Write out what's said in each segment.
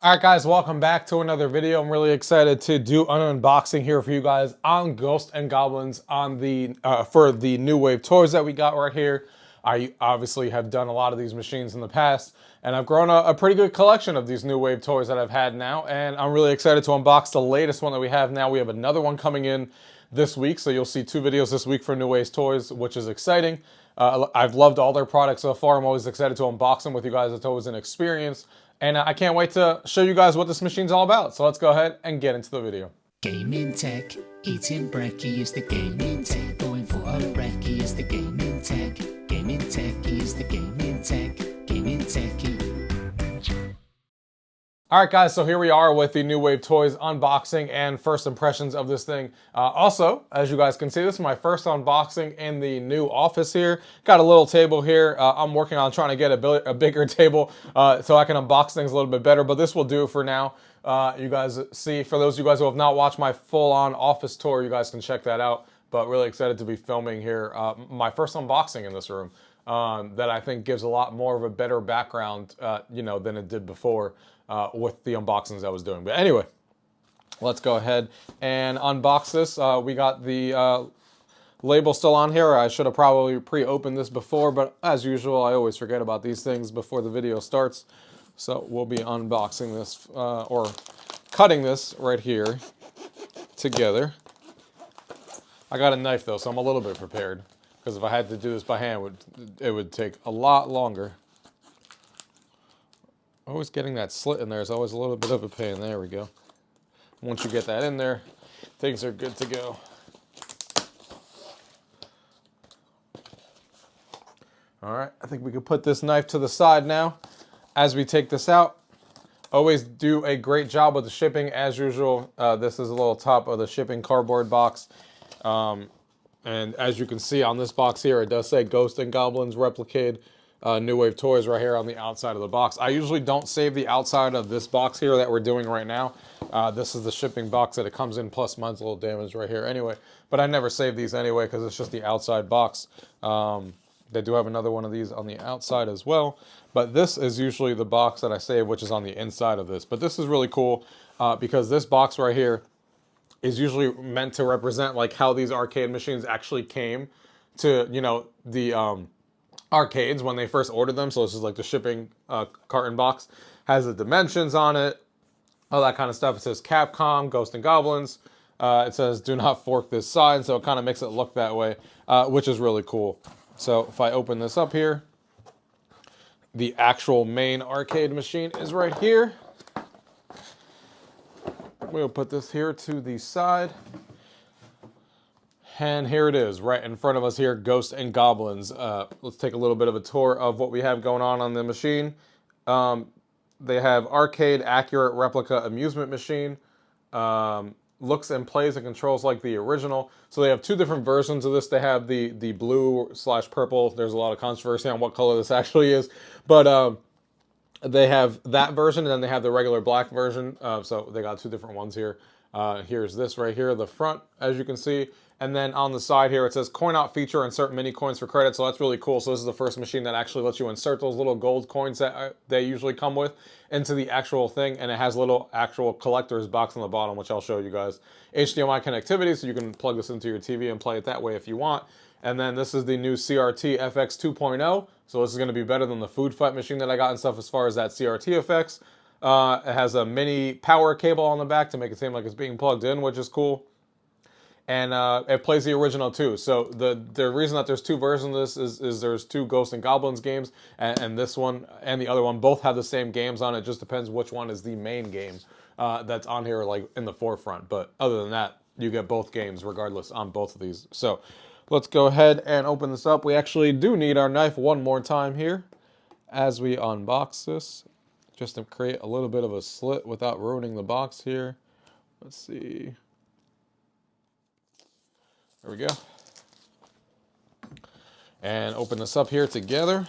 All right, guys, welcome back to another video. I'm really excited to do an unboxing here for you guys on Ghost and Goblins on the for the new wave toys that we got right here. I obviously have done a lot of these machines in the past, and I've grown a pretty good collection of these new wave toys that I've had now, and I'm really excited to unbox the latest one that we have now. We have another one coming in this week, so you'll see two videos this week for New Waves Toys, which is exciting. I've loved all their products so far. I'm always excited to unbox them with you guys. It's always an experience. And I can't wait to show you guys what this machine's all about. So let's go ahead and get into the video. Gaming tech, eating brekkie is the gaming tech. Going for a brekkie is the gaming tech. Gaming tech is the gaming tech. Gaming techie. All right, guys, so here we are with the New Wave Toys unboxing and first impressions of this thing. Also, as you guys can see, this is my first unboxing in the new office here. Got a little table here. I'm working on trying to get a bigger table so I can unbox things a little bit better, but this will do for now. You guys see, for those of you guys who have not watched my full-on office tour, you guys can check that out. But really excited to be filming here my first unboxing in this room that I think gives a lot more of a better background, than it did before. With the unboxings I was doing. But anyway, let's go ahead and unbox this. We got the label still on here. I should have probably pre-opened this before, but as usual, I always forget about these things before the video starts. So we'll be unboxing this, or cutting this right here together. I got a knife though, so I'm a little bit prepared, because if I had to do this by hand, it would take a lot longer. Always getting that slit in there is always a little bit of a pain. There we go. Once you get that in there, things are good to go. All right, I think we can put this knife to the side now as we take this out. Always do a great job with the shipping as usual. This is a little top of the shipping cardboard box. And as you can see on this box here, it does say Ghost and Goblins Replicade. New Wave Toys right here on the outside of the box. I usually don't save the outside of this box here that we're doing right now. This is the shipping box that it comes in, plus mine's a little damaged right here anyway. But I never save these anyway because it's just the outside box. They do have another one of these on the outside as well. But this is usually the box that I save, which is on the inside of this. But this is really cool because this box right here is usually meant to represent like how these arcade machines actually came to, the arcades when they first ordered them. So this is like the shipping carton box. Has the dimensions on it, all that kind of stuff. It says Capcom, Ghost and Goblins. It says do not fork this side, so it kind of makes it look that way, which is really cool. So if I open this up here, the actual main arcade machine is right here. We'll put this here to the side. And here it is, right in front of us here, Ghost and Goblins. Let's take a little bit of a tour of what we have going on the machine. They have arcade accurate replica amusement machine. Looks and plays and controls like the original. So they have two different versions of this. They have the blue/purple. There's a lot of controversy on what color this actually is. But they have that version, and then they have the regular black version. So they got two different ones here. Here's this right here, the front, as you can see. And then on the side here, it says coin out feature, insert mini coins for credit. So that's really cool. So this is the first machine that actually lets you insert those little gold coins that they usually come with into the actual thing. And it has a little actual collector's box on the bottom, which I'll show you guys. HDMI connectivity, so you can plug this into your TV and play it that way if you want. And then this is the new CRT FX 2.0. So this is going to be better than the food fight machine that I got and stuff as far as that CRT effects. It has a mini power cable on the back to make it seem like it's being plugged in, which is cool. And it plays the original too. So the reason that there's two versions of this is there's two Ghosts and Goblins games, and this one and the other one both have the same games on it. Just depends which one is the main game that's on here, like in the forefront. But other than that, you get both games regardless on both of these. So let's go ahead and open this up. We actually do need our knife one more time here as we unbox this, just to create a little bit of a slit without ruining the box here. Let's see. There we go. And open this up here together.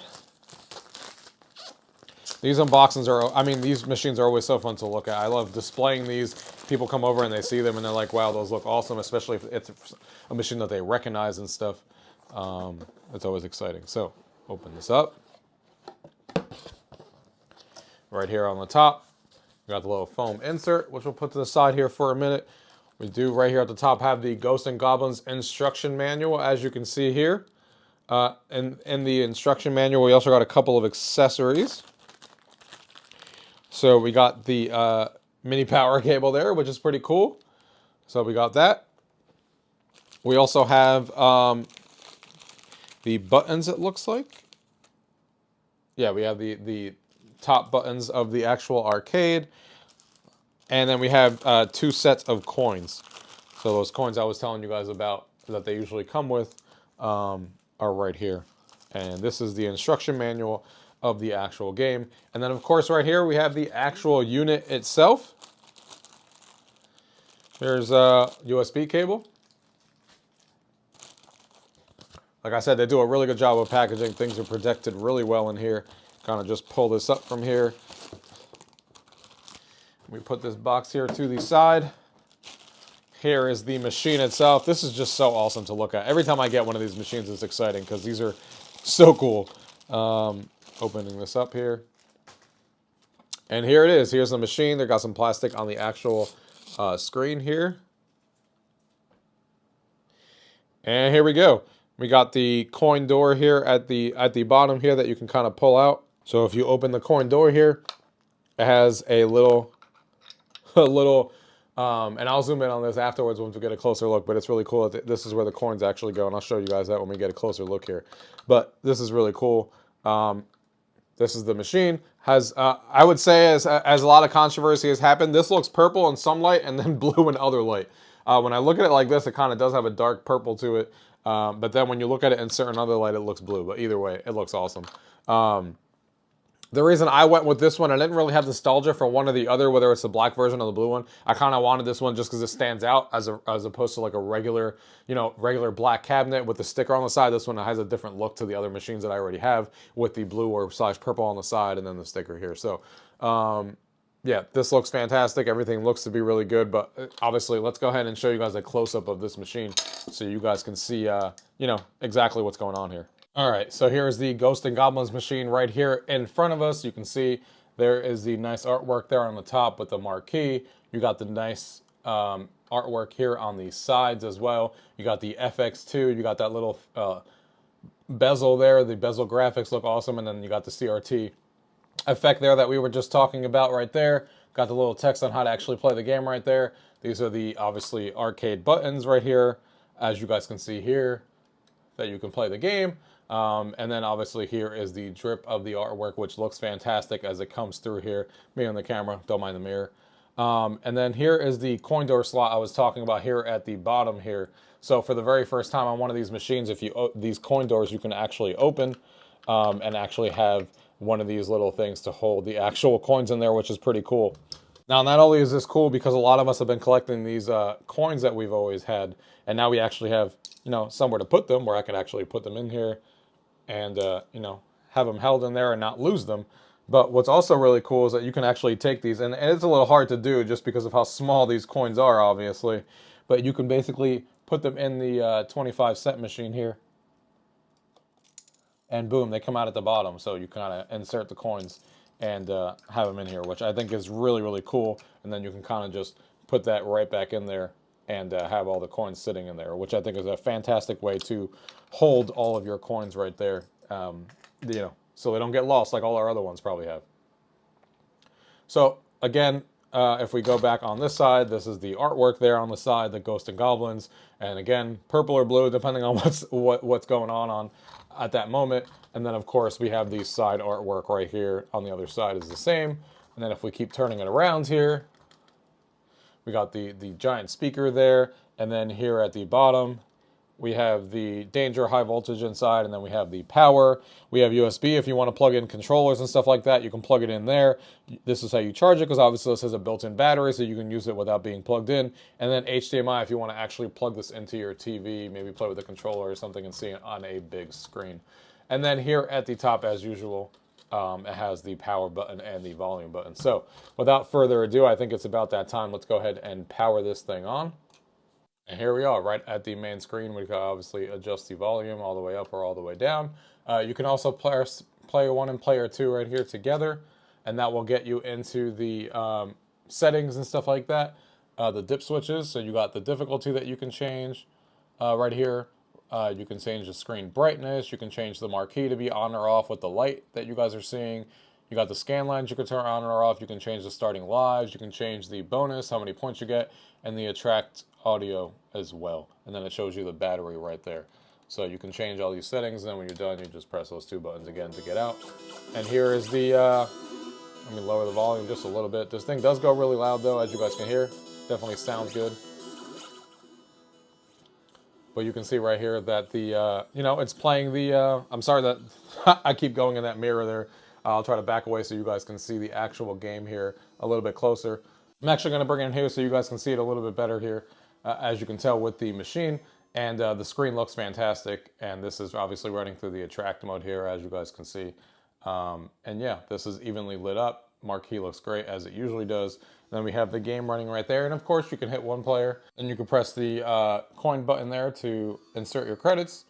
These unboxings these machines are always so fun to look at. I love displaying these. People come over and they see them and they're like, wow, those look awesome, especially if it's a machine that they recognize and stuff. It's always exciting. So open this up. Right here on the top, We got the little foam insert, which we'll put to the side here for a minute. We do right here at the top have the Ghost and Goblins instruction manual, as you can see here. And in the instruction manual, we also got a couple of accessories. So we got the mini power cable there, which is pretty cool. So we got that. We also have the buttons, it looks like. Yeah, we have the top buttons of the actual arcade. And then we have 2 sets of coins. So those coins I was telling you guys about that they usually come with are right here. And this is the instruction manual of the actual game. And then, of course, right here we have the actual unit itself. Here's a USB cable. Like I said, they do a really good job of packaging. Things are protected really well in here. Kind of just pull this up from here. We put this box here to the side. Here is the machine itself. This is just so awesome to look at. Every time I get one of these machines, it's exciting because these are so cool. Opening this up here. And here it is. Here's the machine. They got some plastic on the actual screen here. And here we go. We got the coin door here at the bottom here that you can kind of pull out. So if you open the coin door here, it has a little and I'll zoom in on this afterwards once we get a closer look, but it's really cool. This is where the coins actually go, and I'll show you guys that when we get a closer look here. But this is really cool. This is the machine. Has I would say as a lot of controversy has happened, this looks purple in some light and then blue in other light. When I look at it like this, it kind of does have a dark purple to it. But then when you look at it in certain other light, it looks blue. But either way, it looks awesome. The reason I went with this one, I didn't really have nostalgia for one or the other, whether it's the black version or the blue one. I kind of wanted this one just because it stands out as opposed to like a regular, regular black cabinet with the sticker on the side. This one has a different look to the other machines that I already have with the blue or / purple on the side and then the sticker here. So, yeah, this looks fantastic. Everything looks to be really good, but obviously let's go ahead and show you guys a close-up of this machine so you guys can see, exactly what's going on here. All right, so here's the Ghost and Goblins machine right here in front of us. You can see there is the nice artwork there on the top with the marquee. You got the nice artwork here on the sides as well. You got the FX2. You got that little bezel there. The bezel graphics look awesome, and then you got the CRT effect there that we were just talking about right there. Got the little text on how to actually play the game right there. These are the, obviously, arcade buttons right here, as you guys can see here, that you can play the game. And then obviously here is the drip of the artwork, which looks fantastic as it comes through here. Me on the camera, don't mind the mirror. And then here is the coin door slot I was talking about here at the bottom here. So for the very first time on one of these machines, if you these coin doors, you can actually open and actually have one of these little things to hold the actual coins in there, which is pretty cool. Now, not only is this cool because a lot of us have been collecting these coins that we've always had, and now we actually have, somewhere to put them where I can actually put them in here and, have them held in there and not lose them. But what's also really cool is that you can actually take these, and it's a little hard to do just because of how small these coins are, obviously. But you can basically put them in the 25-cent machine here. And boom, they come out at the bottom. So you kind of insert the coins and have them in here, which I think is really, really cool. And then you can kind of just put that right back in there and have all the coins sitting in there, which I think is a fantastic way to hold all of your coins right there, so they don't get lost like all our other ones probably have. So again, if we go back on this side, this is the artwork there on the side, the Ghost and Goblins, and again, purple or blue, depending on what's going on at that moment. And then of course we have the side artwork right here on the other side is the same. And then if we keep turning it around here, we got the giant speaker there, and then here at the bottom, we have the danger high voltage inside, and then we have the power. We have USB if you want to plug in controllers and stuff like that. You can plug it in there. This is how you charge it because obviously this has a built-in battery, so you can use it without being plugged in. And then HDMI if you want to actually plug this into your TV, maybe play with a controller or something and see it on a big screen. And then here at the top, as usual, it has the power button and the volume button. So without further ado, I think it's about that time. Let's go ahead and power this thing on. And here we are, right at the main screen. We can obviously adjust the volume all the way up or all the way down. You can also player 1 and player 2 right here together, and that will get you into the settings and stuff like that. The dip switches, so you got the difficulty that you can change right here. You can change the screen brightness. You can change the marquee to be on or off with the light that you guys are seeing. You got the scan lines you can turn on or off. You can change the starting lives. You can change the bonus, how many points you get, and the attract audio as well. And then it shows you the battery right there. So you can change all these settings, and then when you're done, you just press those two buttons again to get out. And here is the, let me lower the volume just a little bit. This thing does go really loud though, as you guys can hear. Definitely sounds good. But you can see right here that the, you know, it's playing the, I'm sorry that I keep going in that mirror there. I'll try to back away so you guys can see the actual game here a little bit closer. I'm actually going to bring it in here so you guys can see it a little bit better here, as you can tell with the machine. And the screen looks fantastic. And this is obviously running through the attract mode here, as you guys can see. And yeah, this is evenly lit up. Marquee looks great as it usually does. Then we have the game running right there. And of course you can hit one player and you can press the coin button there to insert your credits.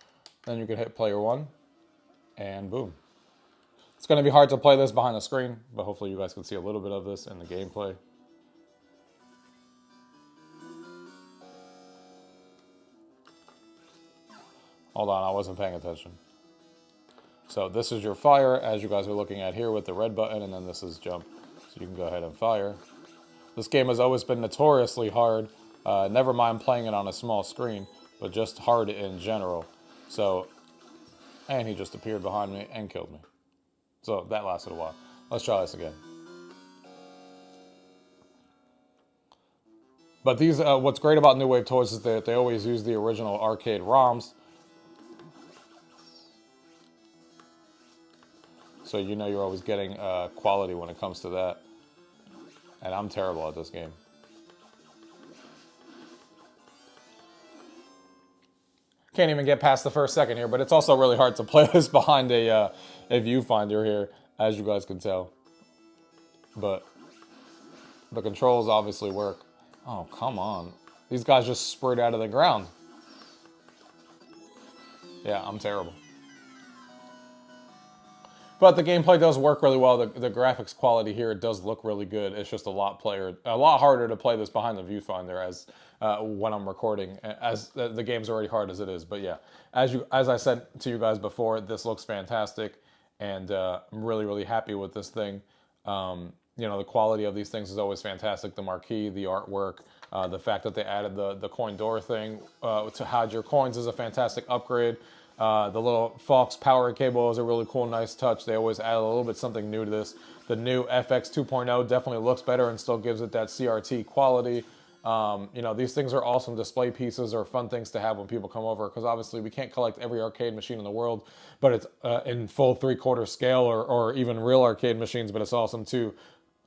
Then you can hit player one and boom. It's going to be hard to play this behind the screen, but hopefully you guys can see a little bit of this in the gameplay. Hold on, I wasn't paying attention. So this is your fire, as you guys are looking at here with the red button, and then this is jump. So you can go ahead and fire. This game has always been notoriously hard. Never mind playing it on a small screen, but just hard in general. So, and he just appeared behind me and killed me. So that lasted a while. Let's try this again. But these, what's great about New Wave Toys is that they always use the original arcade ROMs. So you know you're always getting quality when it comes to that. And I'm terrible at this game. Can't even get past the first second here, but it's also really hard to play this behind a viewfinder here, as you guys can tell. But the controls obviously work. Oh, come on. These guys just sprayed out of the ground. Yeah, I'm terrible. But the gameplay does work really well. The graphics quality here does look really good. It's just a lot harder to play this behind the viewfinder as when I'm recording, as the game's already hard as it is. But yeah, as I said to you guys before, this looks fantastic, and I'm really happy with this thing. You know, the quality of these things is always fantastic. The marquee, the artwork, the fact that they added the coin door thing to hide your coins is a fantastic upgrade. The little Fox power cable is a really cool, nice touch. They always add a little bit something new to this. The new FX 2.0 definitely looks better and still gives it that CRT quality. You know, these things are awesome display pieces or fun things to have when people come over, because obviously we can't collect every arcade machine in the world, but it's in full 3/4 scale or even real arcade machines, but it's awesome to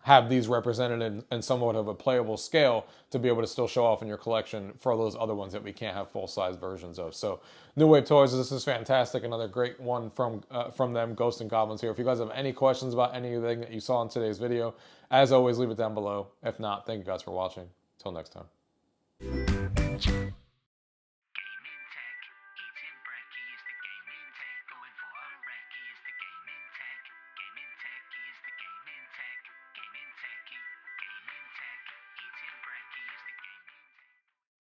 have these represented in somewhat of a playable scale to be able to still show off in your collection for those other ones that we can't have full-size versions of. So New Wave Toys, this is fantastic. Another great one from them, Ghost and Goblins here. If you guys have any questions about anything that you saw in today's video, as always, leave it down below. If not, thank you guys for watching. Till next time.